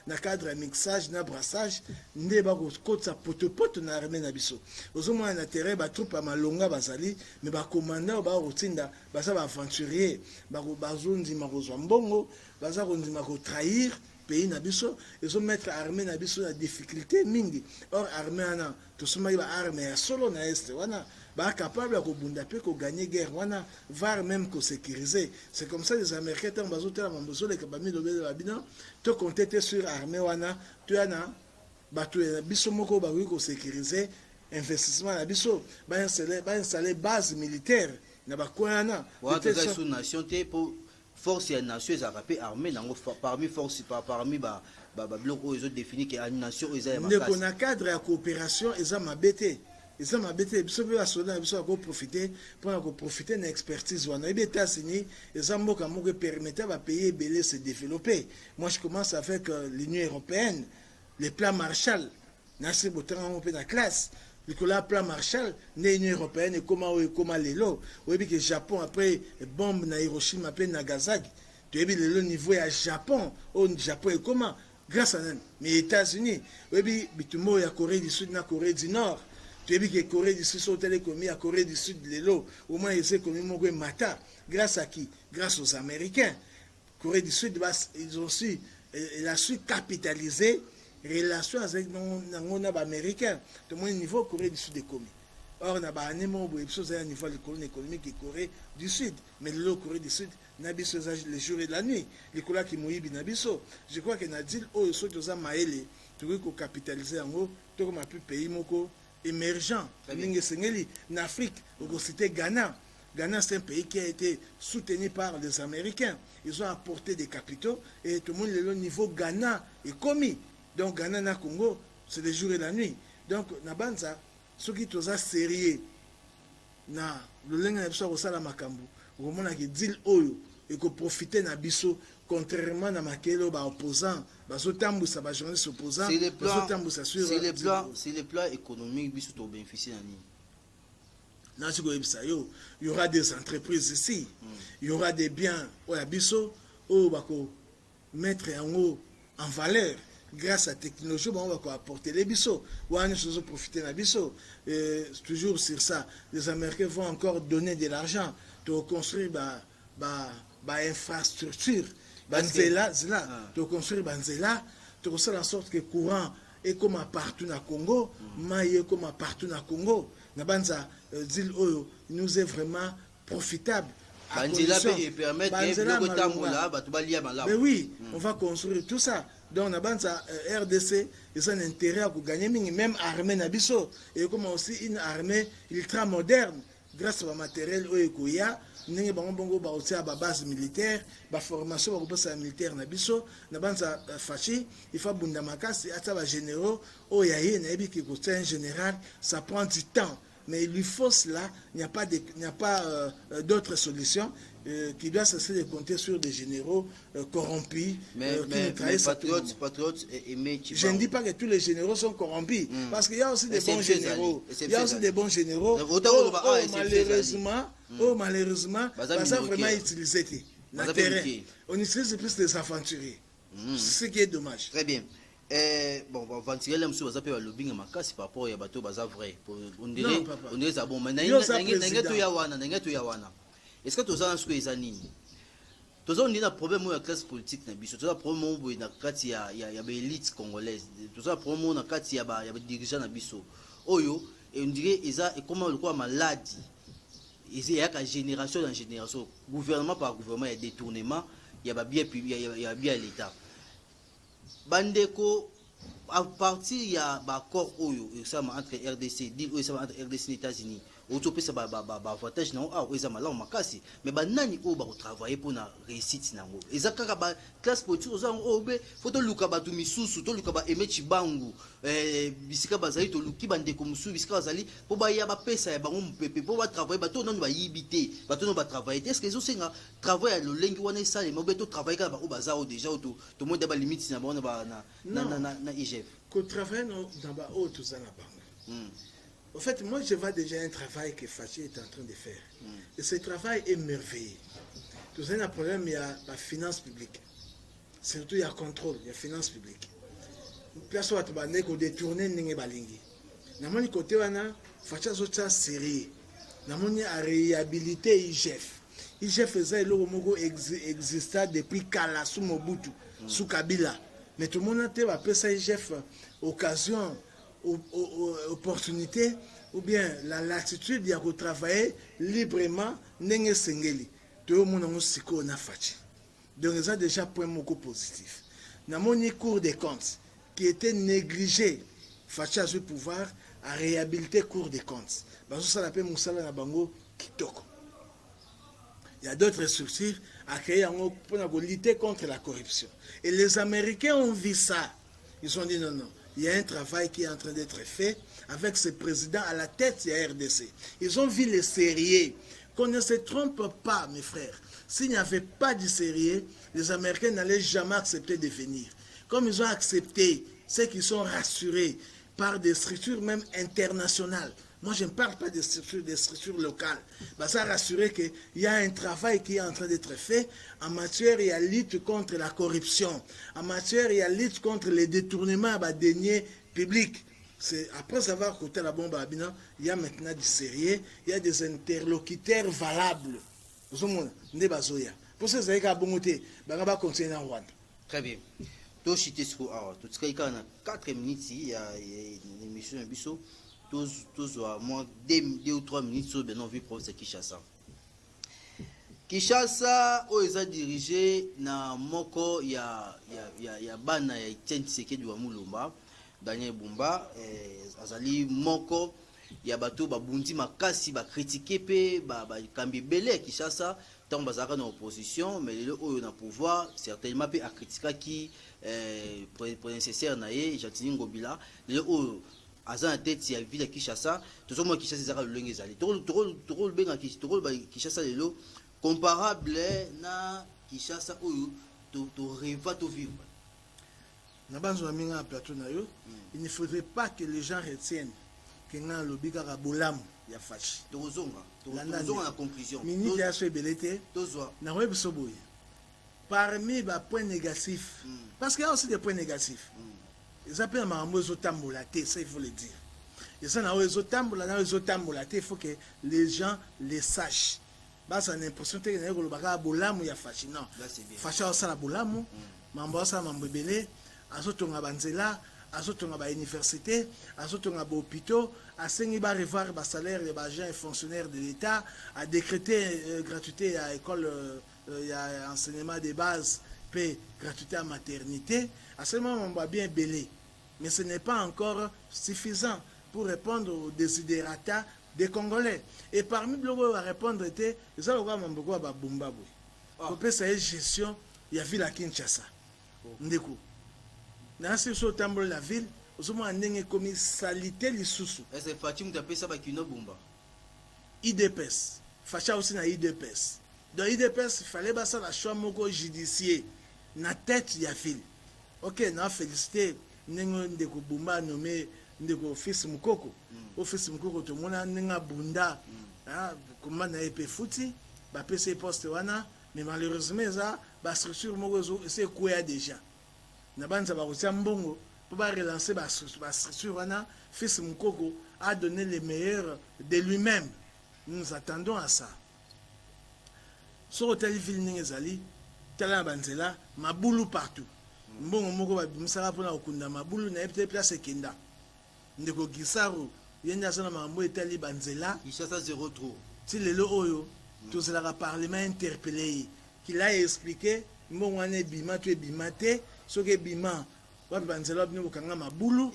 le cadre de mixage, de brassage, de pote na armée na biso. Aux hommes en intérêt, les troupes à Malonga, Bazali, mais les commandants, les routines, les aventuriers, les bazondi, les trahir. Pays nabiso ils ont mettre armée nabiso la difficulté mingi or armée ana to soma ba armée solo na est wana ba capable de bunda pe ko gagner guerre wana var même ko sécuriser c'est comme ça les américains tant bazote la mambozo les kabami lobe la bina to compter sur armée wana tu ana ba to biso moko ba ko sécuriser investissement nabiso ba installer base militaire na ba kwana wa to sous nation te pour force et nation ils arrapé armée parmi force parmi bloc ils ont défini que la nation ils ont ne qu'on a cadre de coopération ils ont m'abêté biso be soldat biso ko profiter pour profiter de l'expertise wana les États-Unis ils ont moko permettre à pays belé se développer. Moi je commence avec l'Union européenne, les plans Marshall nasi botango pe na classe le plan Marshall, l'Union européenne et comment lelo. Oui, que le Japon après bombe na Hiroshima après Nagasaki. Tu as vu le niveau à Japon, au Japon et comment grâce à les États-Unis. Oui, bitumo ya Corée du Sud na Corée du Nord. Tu as vu que Corée du Sud sont télécommis à Corée du Sud lelo. Au moins ils ont commis mon mata. Grâce à qui? Grâce aux Américains. Corée du Sud ils ont su, il a su capitaliser relation avec nos américains de mon niveau Corée du Sud est commis. Or na ba anemo bo ipso za niveau économique et Corée du Sud mais le Corée du Sud na biso za les jours et la nuit les kola ki moyibi na biso je crois que na deal o so to za maele to ko capitaliser en haut to comme un pays moko émergent ninge sengeli na Afrique au cité Ghana. Ghana, c'est un pays qui a été soutenu par les Américains. Ils ont apporté des capitaux et tout le monde le niveau Ghana est commis. Donc Ghana na Congo, c'est le jour et la nuit. Donc na banza ceux qui sont sérieux na le lenga na biso ko sala makambo ko mona ki deal oyo et ko profiter na biso contrairement na makelo ba opposant ba so tambusa ba journaliste opposant ba so tambusa sur c'est le plan économique biso to bénéficier na ni na siko ebisa yo il y aura des entreprises ici il y aura des biens oya biso o ba ko mettre en valeur. Grâce à la technologie, on va apporter les bisous. On va profiter de bisous. Toujours sur ça, les Américains vont encore donner de l'argent pour construire des infrastructures. Pour construire Banzela, pour faire en sorte que le courant est comme partout dans le Congo, maille est comme partout dans le Congo. Nabanza dit nous est vraiment profitable. Mais oui, on va construire tout ça. Donc, la RDC, ils ont un intérêt à gagner, même armée Nabiso, et comme aussi une armée ultra moderne, grâce au matériel Oekoya, nous avons aussi à la base militaire, la formation militaire Nabiso, Nabanza Fachi, il faut Bundamakas, il y a des généraux, Oyaye, qui est un général, ça prend du temps. Mais il lui faut cela, il n'y a pas d'autre solution qui doit cesser de compter sur des généraux corrompus. Mais patriotes et je ne dis pas que tous les généraux sont corrompus, parce qu'il y a aussi des bons généraux. Il y a aussi des bons généraux. Malheureusement, ça sont vraiment utilisé. On utilise plus des aventuriers. C'est ce qui est dommage. Très bien. Bon, ventiler là, monsieur, vous avez le lobbying makasi par rapport à bateau, baza vrai. On dirait, ça bon, mais n'engagez tout yawana. Est-ce que tu as un souhait zanini? Tu as un problème avec la classe politique na biso. Tu as un problème avec la classe ya élite congolaise. Tu as un problème avec la classe ya dirigeant na biso. Oyo, et on dirait, et comment le quoi maladie. Il y a une génération en génération, gouvernement par gouvernement, il y a détournement, il y a bien l'État. Bandeko, à partir il y a un accord entre RDC, deal entre RDC et les États-Unis. Autopé ça avantage non ah ils ont makasi mais banani o ba travailler pour na réussite nango ezaka ba classe politique aux obe photo luka ba tu misusu to luka ba emechi bangu bisika bazali to luki bande ko musu bisika bazali po ba ya ba pesa ya bango mpepe po ba travailler ba to non ba yibité ba to non ba travailler est-ce que ils ont travail le lengi wana sale mais to travailler ka ba o bazao déjà to monde ba limite na ba na IGF ko travailler dans ba o to zana bango. En fait, moi, je vois déjà un travail que Fachi est en train de faire. Et ce travail est merveilleux. Tout ça, il y a un problème, il y a la finance publique. Surtout, il y a contrôle, il y a finance publique. Place où tu vas détourner les balingi. Dans mon côté, Fachi a sérieux. Dans mon réhabilité IGF. IGF faisait le Mogo existait depuis Kala, sous Mobutu, sous Kabila. Mais tout le monde a appelé ça IGF occasion. Opportunité ou bien la latitude de travailler librement n'engé sengeli tout le monde siko na fachi donc ça déjà point moko positif na moni cour des comptes qui était négligé fachi a ce pouvoir à réhabiliter cour des comptes parce que ça l'appelle musala na bango kitoko il y a d'autres structures à créer pour lutter contre la corruption et les Américains ont vu ça ils ont dit non il y a un travail qui est en train d'être fait avec ce président à la tête de la RDC. Ils ont vu le sérieux. Qu'on ne se trompe pas, mes frères. S'il n'y avait pas de sérieux, les Américains n'allaient jamais accepter de venir. Comme ils ont accepté, ceux qui sont rassurés par des structures même internationales. Moi, je ne parle pas des structures locales. Bah, ça a rassuré qu'il y a un travail qui est en train d'être fait en matière de lutte contre la corruption, en matière de lutte contre les détournements de deniers publics. Après avoir coûté la bombe à Abidjan, il y a maintenant du sérieux, il y a des interlocuteurs valables. Pour ça, c'est va continuer à Rwanda. Très bien. Tout ce qui a 4 minutes, il y a une émission de Bissot. Tous moins 2 ou 3 minutes sur le vu province de Kinshasa. Kinshasa, où ils ont dirigé na moko ya bana ya Etienne Tshisekedi wa Mulumba, Daniel Bumba, azali moko ya bato babundi makasi ba critiquer pe ba kambi belé Kinshasa tant bazaka na opposition mais le oyo na pouvoir certainement pe a critiquer qui pour nécessaire na ye Jatini Ngobila le oyo aza na tête ya ville ya Kinshasa tout moi Kinshasa ezaka lolenge ezali tokol benga Kinshasa lelo comparable na Kinshasa oyo to rêve to vivre na banzo na minga plateau na yo il ne faudrait pas que les gens retiennent que na lobi kaka bolamu ya fachi tozonga na conclusion minute ya so ebelete tozwa na web soboye parmi ba points négatifs parce qu'il y a aussi des points négatifs. Ils appellent Marambo Zotambolate, ça il faut le dire. Et ça, il faut que les gens les sachent. Bah, ça a l'impression que les gens bolamu ya fachi. Non. Fachi a la bolamu, Mambo sa mambebele, azotonga banzela, azotonga ba université, azotonga ba hôpitaux, a sengi ba revoir ba salaire des agents et fonctionnaires de l'État, a décrété gratuité à école, à enseignement de base, puis gratuité à maternité. À ce moment, on va bien belé. Mais ce n'est pas encore suffisant pour répondre aux desiderata des Congolais. Et parmi les gens qui vont répondre, c'est ça que je vais Bumba. Pour faire gestion, il y a la ville à Kinshasa. Ndeko. Dans ce temps, la ville, nous avons commis salité les sous. Est-ce que Fatim t'a ça avec une bomba? IDPS. Facha aussi na IDPS. Dans IDPS, il fallait passer la chambre judiciaire. Na tête de la ville. Ok, na félicité. Ndeko Bumba nommé Ndeko Fils Mukoko. Office Mukoko, tout le monde a un bunda. Comment na épée fouti. Ba PC poste wana. Mais malheureusement, ça, la structure c'est quoi déjà. Na banza ba kotia mbongo pour relancer la structure. Fils Mukoko a donné le meilleur de lui-même. Nous attendons à ça. Sur l'hôtel ville Ningezali, Tala Banzela, Maboulou partout. Mbongo moko babimsaka pona okunda Maboulou na yebite place Kenda. Ndeko Gisaro, yenda sana mambo etali Banzela. Kishasa zéro trop. Si lelo oyo, tous la parlement interpellé, qu'il a expliqué, mbongo ane bima tu bima te, soke bima, wapi Banzela bino bokanga Maboulou.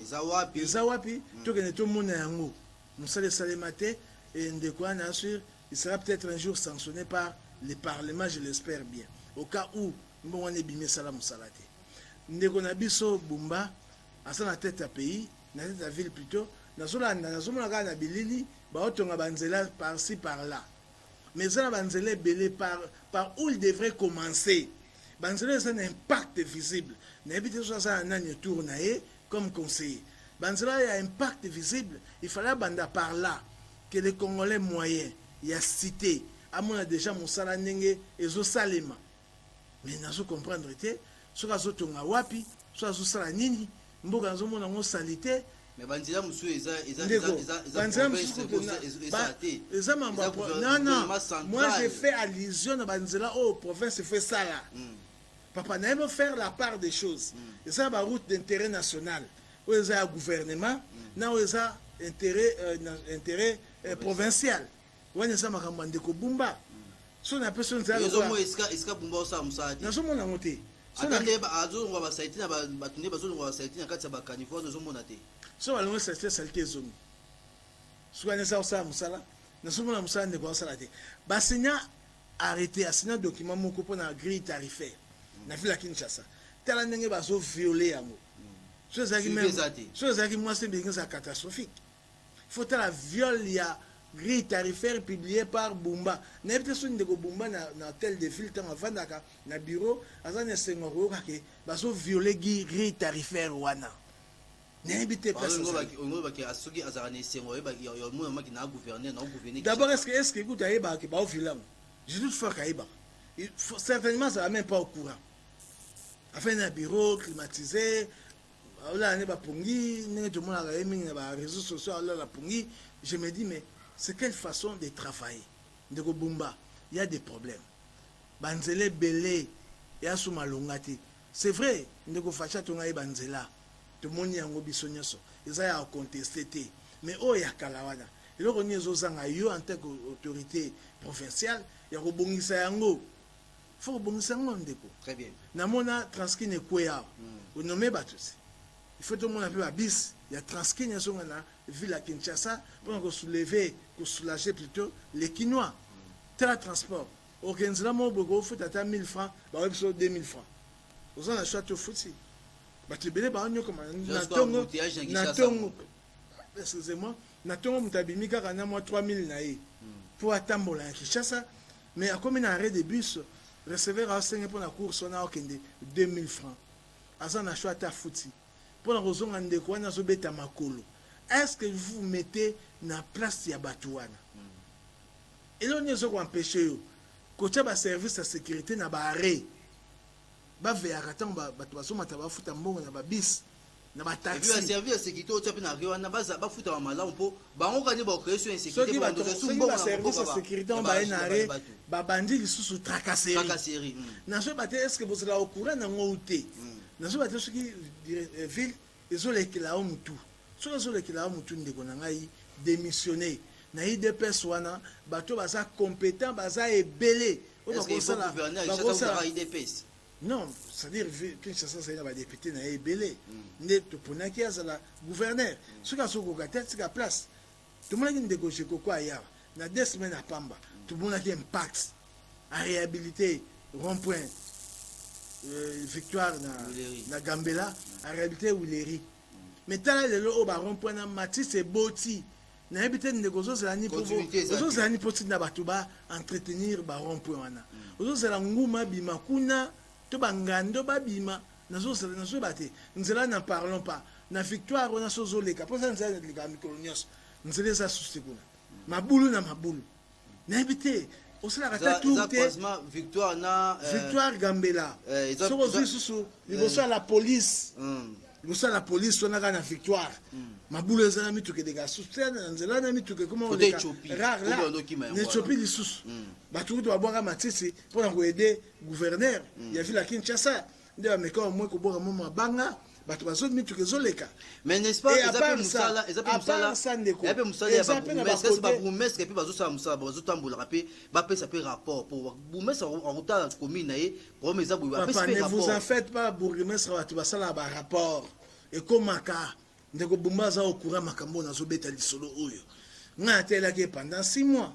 Eza wapi, tokene to mona yango. Moussale Salemate, et ndeko ana assure, il sera peut-être un jour sanctionné par le Parlement, je l'espère bien. Au cas où, on est bimé salam salate. Ndeko na biso Bumba, à sa tête à pays, na tête à ville plutôt, na na bilili, ba otonga banzela par-ci par-là. Mais ça banzela belé par où il devrait commencer. Banzela c'est un impact visible. Na habite ça un an tournaé comme conseiller. Banzela il y a un impact visible, il fallait banda par là que les Congolais moyens, il y a cité à mon a déjà mon salanenge et zo salema mais nazo comprendre te soka zo tonga wapi soka zo sala nini mboka nazo mona ngo salité mais banzela musu eza non moi j'ai fait allusion à banzela au province fait ça là papa n'a pas faire la part des choses et ça ba route d'intérêt national où ils a gouvernement na où ils a intérêt provincial. On est sama kamba ndeko Bumba. So na personne za ko. Yozo mo iska Bumba osa musati. Na so mona ngote. So na ndeba azo ngwa ba site na batunde bazo ngwa ba site na kati ya ba kanifo zo mona te. So balongo site zomi. So kana sa osa musala. Na so mona musala ndeko osala te. Basenya arrêté asina document moko pona grille tarifaire. Na vila Kinshasa. Tala ndenge bazo violer yango. So zaki même. So zaki moi c'est bien ça catastrophique. Faut la viol il y a grille tarifaire publiée par Bumba. N'importe qui de Bumba na tel de filtre avant na bureau, azana sengoro kake baso violer grille tarifaire wana. N'importe pas ça. D'abord est-ce que écoute aïba que ba au filam. Je doute fort aïba. Certainement ça va même pas au courant. Afin un bureau climatisé, là ne ba pongi, ne tout le monde a aimé na réseaux sociaux là la pongi, je me dis mais c'est quelle façon de travailler. Ndeko Bumba, il y a des problèmes. Banzele belé et asuma longati. C'est vrai, ndeko facha tonga banzela. Tout le monde y a un bisonyoso. Ils ont contesté. Mais oh ya kalawana. Et là on y zanga yo en tant qu'autorité provinciale, il y a rebongisa yango. Faut rebongisa yango ndeko. Très bien. Namona transkine kwea. On nomme batus. Il faut tout le monde un peu à bis. Il y a transkine sur la ville à Kinshasa pour soulever, pour soulager plutôt les Quinois. Tel transport. Organiser la mobile, faut attendre 1000 francs, bah ouais, 2000 francs. Vous en achetez au foot. Bah tu belé bah on y comme Natongo. Excusez-moi. Natongo mutabimi car moi 3000 naï. Pour attendre la Kinshasa, mais à comme un arrêt de bus, recevoir à 5 pour la course on a okende 2000 francs. Azan achetez à foot. Pour la raison de quoi on a zobeta makolo. Est-ce que vous mettez na place ya Batouana? Et là on est zo empêcher yo. Côté ba service de sécurité na ba arrêt. Ba verakatan ba bato mata ba futa mbongo na ba bis na ba taxi. Et puis service de sécurité au tsapi na riwa na ba futa ba malamu po ba ngo ni ba création insécurité ba de service de sécurité on ba na arrêt ba bandi lisusu tracasserie. Na so ba est-ce que vous êtes au courant na ngouté? Na so ba te soki ville ezole kila omutu. Soki ezole kila omutu ndeko na ngai démissionner. Na IDPS wana bato baza compétent baza ebelé. Est-ce qu'il faut gouverner à IDPS? Non, c'est-à-dire que ça c'est un député na ebelé. Ne to ponaki azala gouverneur. Soki asoko ka tête ka place. Tout le monde ndeko cheko kwa ya. Na 2 semaines à Pamba. Tout le monde a impact à réhabiliter rond-point victoire na Gambela à réhabiliter Wileri. Mais tant le lo ba rond-point na Matisse et Boti. Na habité ndeko zo zani pour zo zani poti na batuba entretenir ba rond-point wana. Zo zala nguma bima kuna to bangando babima na zo bate. Nzela n'en parlons pas. Na victoire on a sozo leka. Pour ça nzela les colonios. Nzela ça sustikuna. Mabulu na mabulu. Na habité osala kata tout victoire na victoire Gambela. So susu liboso la police. Liboso la police on a gagné victoire. Maboule ezana mituke de ga soutien nzela na mituke comment on est rare là. N'Éthiopie lisusu. Batu to babonga matisi pour na ko aider gouverneur. Il y a vu la Kinshasa. Nde ba meka au moins ko bonga mama banga. Bato bazo mituke zoleka. Mais n'est-ce pas ezapé musala ezapé musala ba boumestre et puis bazo sa musala bazo tambola rapé ba pe ça peut rapport pour boumestre en retard commune na ye pour mes abou ba pe ne vous en faites pas bourgmestre bato basala ba rapport et komaka ndeko bumbaza au courant makambo na zo beta lisolo oyo nga tela ke pendant 6 mois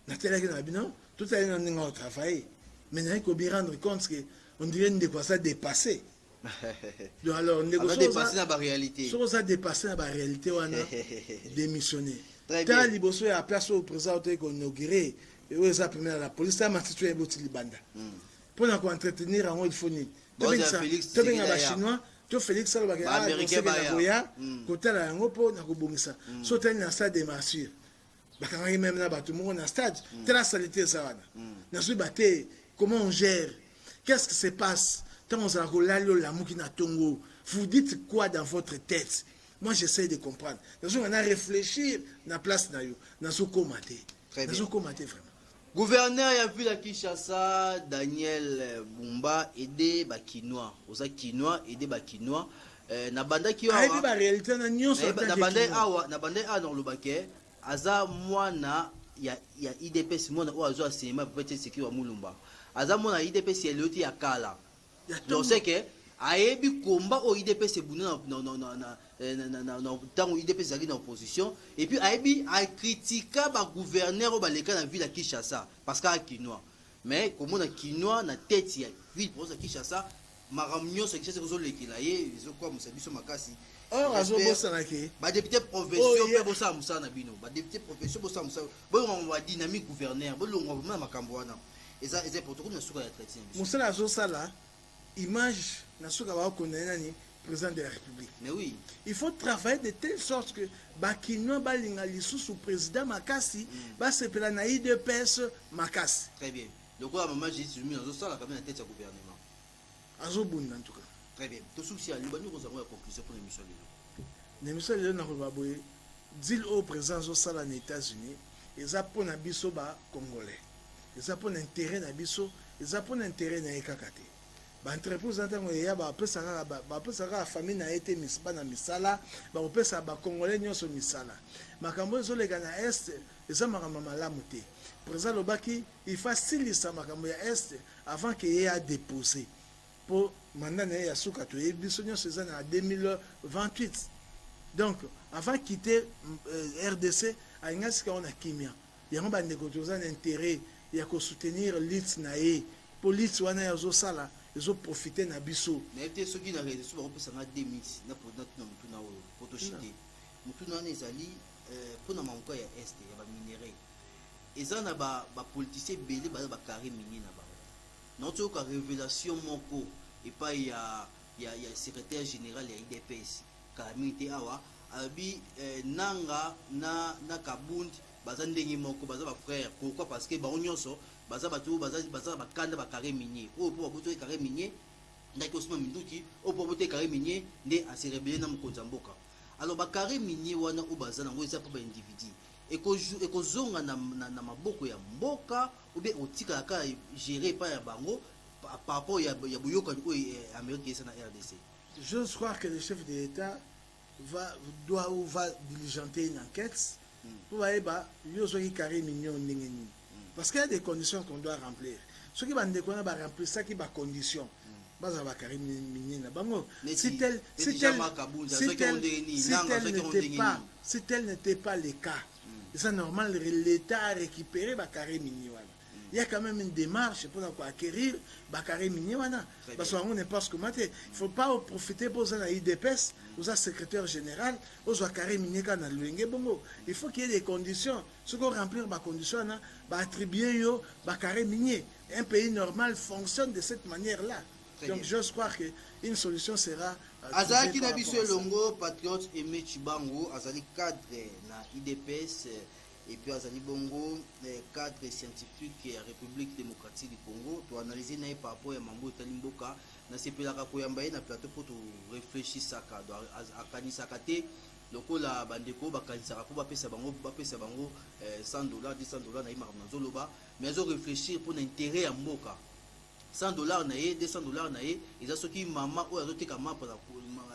na tela ke na bino tout à l'heure on travailler mais n'a ko bien rendre compte que on dirait ndeko ça dépassé. Alors, on a dépassé la réalité. On a dépassé la réalité, on a démissionné. Quand Liboso a place au président qu'on inauguré, et on a permis à la police, ça m'a situé au Libanda. Pour nous entretenir, il faut ni. Tu es chinois, tu Félix Salvador, américain, côté la langue pour nous bonisa. Sauter dans stade de massure. Bakanga même na batu mo na stade. Très salité ça. Na suis batté. Comment on gère? Qu'est-ce qui se passe? Vous dites quoi dans votre tête? Moi, j'essaie de comprendre. Nous allons réfléchir dans la place. Nous allons commenter. Très bien. Nous allons commenter vraiment. Gouverneur, il y a vu la Kinshasa, Daniel Bumba, aider Bakinois. Osa Kinois, aider Bakinois. Na banda qui a. La réalité, na banda a dans le baquet. Aza mwana ya IDPS mwana ou azo cinéma peut-être c'est qui wa mulumba. Aza mwana IDPS c'est l'autre ya kala. Donc c'est que ayebi combat au IDPS buni na tango IDPS zali na opposition et puis ayebi a critiquer ba gouverneur au baleka na ville à Kinshasa parce qu'à Kinois mais comme on a Kinois na tête ya ville pour ça Kinshasa maramnyo c'est quelque chose que lekila ye ils ont quoi musabiso makasi. Or azo bossa ke ba député provinciaux pe bossa musa na bino ba député provinciaux bossa musa bo on va dynamique gouverneur bo longo na makambo wana et ça protocole na suka ya traité musa azo sala image na suka ba connaître ni président de la République. Mais oui, il faut travailler de telle sorte que bakino balinga lisusu président makasi ba sepela na IDPS makasi. Très bien. Donc la maman j'ai dit nous ça la quand même la tête du gouvernement. Azo bunda en tout cas. Très bien. Tout souci à l'Ubani nous avons la conclusion pour l'émission de l'émission de na ko boye deal au président zo sala aux États-Unis eza pona biso ba congolais. Eza pona intérêt na biso, eza pona intérêt na ekakate. Entreprise ntango ya ba pesa ka famille na été misbana misala ba pesa ba congolais nyonso misala makambo ezoleka na est eza makambo malamu te président lobaki il facilite makambo ya est avant que ye a déposé pour mandat na ya suka to ebiso nyonso eza na 2028 donc avant quitter RDC a ngasi ka on a kimia yango ba ndeko toza na intérêt ya ko soutenir lit na ye police wana ya zo sala ils ont profité na biso mais peut-être ceux qui na réseau ba pesa na 2000 na product na mutuna oyo photoshité mutuna na ezali pour na manko ya est ya ba minerai eza na ba politicien belé ba carré minier na ba na to ka révélation moko et pas ya secrétaire général ya IDPS Kamite awa abi nanga na Kabundi baza ndenge moko baza ba frère pourquoi parce que ba nyonso baza batu baza bakanda ba carré minier o pour boto carré minier ndaki osima minduki o pour boto carré minier nde a se rebeller na mokonza mboka alors ba carré minier wana o baza nango eza pa ba individu et ko zonga na maboko ya mboka ou bien otika ka gérer pa ya bango par rapport ya boyoka ko Amérique esa na RDC. Je crois que le chef de l'État doit diligenter une enquête pour voir si carré mignon ndengeni. Parce qu'il y a des conditions qu'on doit remplir. Ceux qui vont remplir ça qui va condition. Si tel n'était pas le cas, c'est normal l'État a récupéré carré mignon. Il y a quand même une démarche pour acquérir Bakary Mignéwana. Parce qu'on n'est pas ce que il ne faut pas profiter pour ça IDPS, aux secrétaire général, aux Bakary Mignéwana. Il faut qu'il y ait des conditions. Ce qu'on remplir les conditions, attribuer Bakary Migné. Un pays normal fonctionne de cette manière-là. Donc je crois qu'une solution sera. Azali Nabiso Longo, patriote Aimé Chibango, Azali cadre na IDPS. et puis azali bongo cadre scientifique ya République démocratique du Congo to analyser na par rapport ya mambo etali mboka na sepelaka koyamba ye na plateau pour to réfléchisaka do akanisaka te lokola bandeko bakanisaka po bapesa bango $100 $200 na yima na zoloba mais azo réfléchir pour l'intérêt ya mboka $100 na ye $200 na ye eza soki mama oyo azoteka mapa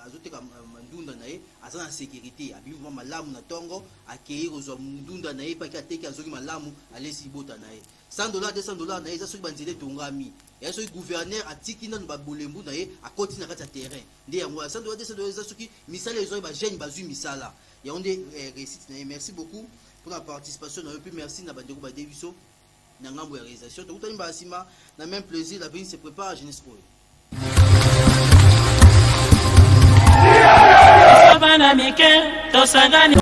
azoteka ndunda na ye aza na sécurité abimi malamu na tongo akei kozwa ndunda na ye paki ateki azoki malamu alesi bota na ye $100 $200 na ye eza soki banzela etongami ya soki gouverneur atiki nanu babolembu na ye akoti na kati ya terrain nde yango $100 $200 eza soki misala ezoi bajeune bazwi misala yango nde réussite na ye. Merci beaucoup pour la participation na yo puis merci na bandeko badebiso na ngambo ya réalisation tokutani basima na même plaisir la vie se prépare jeunesse oyo Bana mike tosangani